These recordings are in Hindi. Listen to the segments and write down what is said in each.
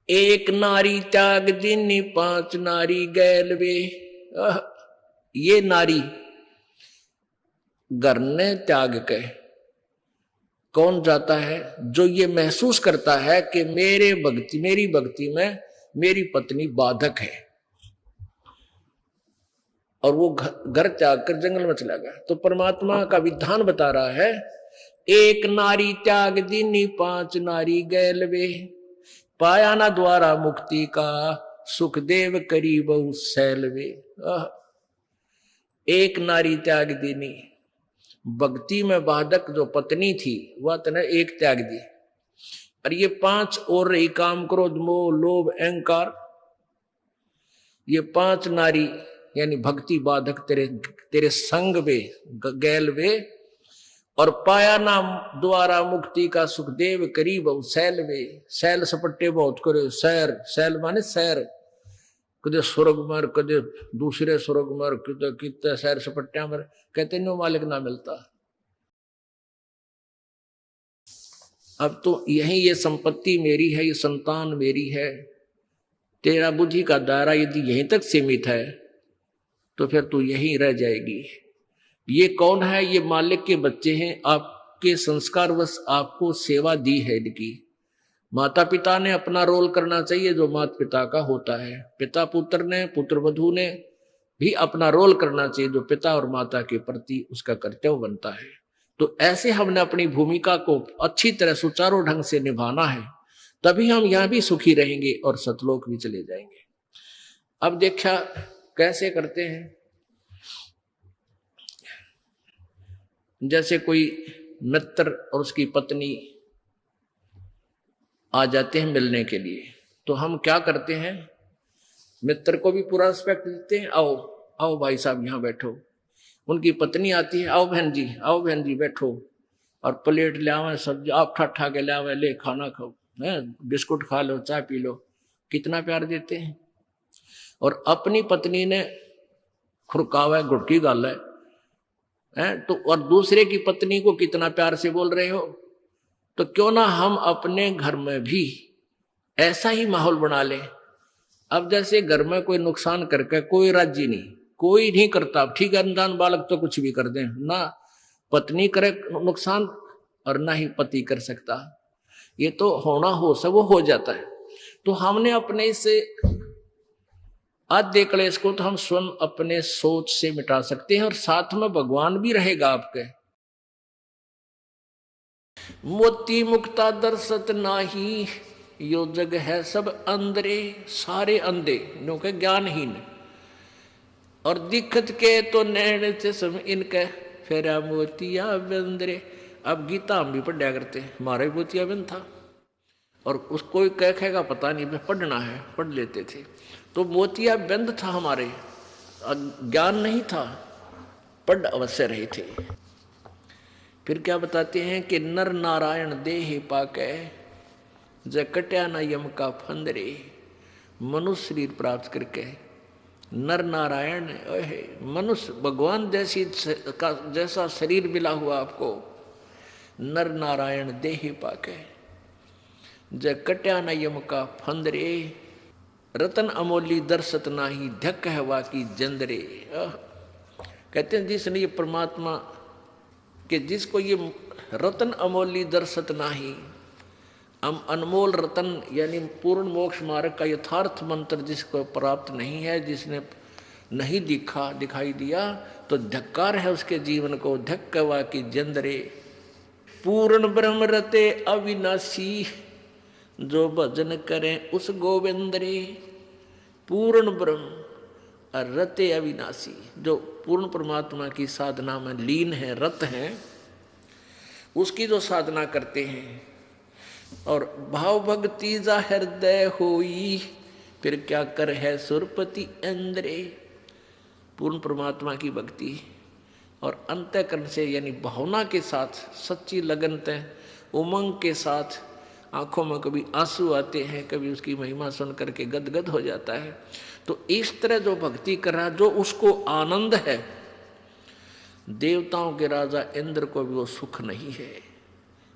एक नारी त्याग दीनी पांच नारी गैल वे। ये नारी घर ने त्याग के कौन जाता है? जो ये महसूस करता है कि मेरी भक्ति में मेरी पत्नी बाधक है, और वो घर त्याग कर जंगल में चला गया। तो परमात्मा का विधान बता रहा है, एक नारी त्याग दीनी पांच नारी गैल वे, पाया ना द्वारा मुक्ति का सुखदेव करी बहु सैलवे। एक नारी त्याग दीनी, भक्ति में बाधक जो पत्नी थी वह तने एक त्याग दी, और ये पांच और रही काम क्रोध मोह लोभ अहंकार। ये पांच नारी यानी भक्ति बाधक तेरे संग वे गैल वे, और पाया ना द्वारा मुक्ति का सुखदेव करीब सैल वे। सैल सपट्टे बहुत करे, सैर सैल माने सैर, कदे स्वर्ग मर कदे दूसरे स्वर्ग मर कदे कितने सैर सपट्टिया मर, कहते नो मालिक ना मिलता। अब तो यही ये संपत्ति मेरी है, ये संतान मेरी है, तेरा बुद्धि का दायरा यदि यहीं तक सीमित है तो फिर तू यहीं रह जाएगी। ये कौन है? ये मालिक के बच्चे हैं, आपके संस्कारवश आपको सेवा दी है इनकी। माता पिता ने अपना रोल करना चाहिए जो माता पिता का होता है, पिता पुत्र ने पुत्र वधू ने भी अपना रोल करना चाहिए जो पिता और माता के प्रति उसका कर्तव्य बनता है। तो ऐसे हमने अपनी भूमिका को अच्छी तरह सुचारू ढंग से निभाना है, तभी हम यहां भी सुखी रहेंगे और सतलोक भी चले जाएंगे। अब देखा कैसे करते हैं, जैसे कोई मित्र और उसकी पत्नी आ जाते हैं मिलने के लिए, तो हम क्या करते हैं, मित्र को भी पूरा रिस्पेक्ट देते हैं, आओ आओ भाई साहब यहाँ बैठो। उनकी पत्नी आती है, आओ बहन जी बैठो, और प्लेट ले आवे, सब्जी आप ठा के ले आवे, ले खाना खाओ, बिस्कुट खा लो, चाय पी लो, कितना प्यार देते हैं। और अपनी पत्नी ने खुरकावा घुटकी गाल है तो, और दूसरे की पत्नी को कितना प्यार से बोल रहे हो। तो क्यों ना हम अपने घर में भी ऐसा ही माहौल बना लें। अब जैसे घर में कोई नुकसान करके कोई राजी नहीं, कोई नहीं करता, ठीक है, अनजान बालक तो कुछ भी कर दें, ना पत्नी करे नुकसान और ना ही पति कर सकता, ये तो होना हो सब वो हो जाता है। तो हमने अपने से आधे क्लेश को तो हम स्वयं अपने सोच से मिटा सकते हैं, और साथ में भगवान भी रहेगा आपके। मोती मुक्ता दर्शत नाही, यो जग है सब अंधरे, सारे अंधे नो के ज्ञानहीन, और दिखत के तो नैन चश्म इनके, फेरा मोतिया बंदरे। अब गीता हम भी पढ़ा करते, हमारा भी मोतिया बंद था, और उसको कहेगा पता नहीं पढ़ना है, पढ़ लेते थे। तो मोतिया बंद था हमारे, ज्ञान नहीं था, पढ़ अवश्य रहे थे। फिर क्या बताते हैं कि नर नारायण देह पाके, ज कट्या न यम का फंदरे। मनुष्य शरीर प्राप्त करके नर नारायण मनुष्य भगवान जैसा शरीर मिला हुआ आपको, नर नारायण देह पाके, ज कट्या न यम का फंदरे। रतन अमोली दर्शत नाही, धक हवा की जंदरे। कहते हैं जिसने ये परमात्मा कि जिसको ये रतन अमोली दर्शत नाही, अनमोल रतन यानी पूर्ण मोक्ष मार्ग का यथार्थ मंत्र जिसको प्राप्त नहीं है, जिसने नहीं दिखाई दिया, तो धक्कार है उसके जीवन को, धक्कवा की जंदरे। पूर्ण ब्रह्म रते अविनाशी, जो भजन करें उस गोविंदरे। पूर्ण ब्रह्म और रते अविनाशी, जो पूर्ण परमात्मा की साधना में लीन है, रत हैं, उसकी जो साधना करते हैं, और भाव भक्ति जा हृदय होई, फिर क्या कर है सुरपति इंद्रे। पूर्ण परमात्मा की भक्ति और अंतःकरण से यानी भावना के साथ, सच्ची लगन उमंग के साथ, आंखों में कभी आंसू आते हैं, कभी उसकी महिमा सुन करके गदगद हो जाता है। तो इस तरह जो भक्ति कर रहा, जो उसको आनंद है, देवताओं के राजा इंद्र को भी वो सुख नहीं है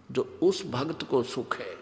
जो उस भक्त को सुख है।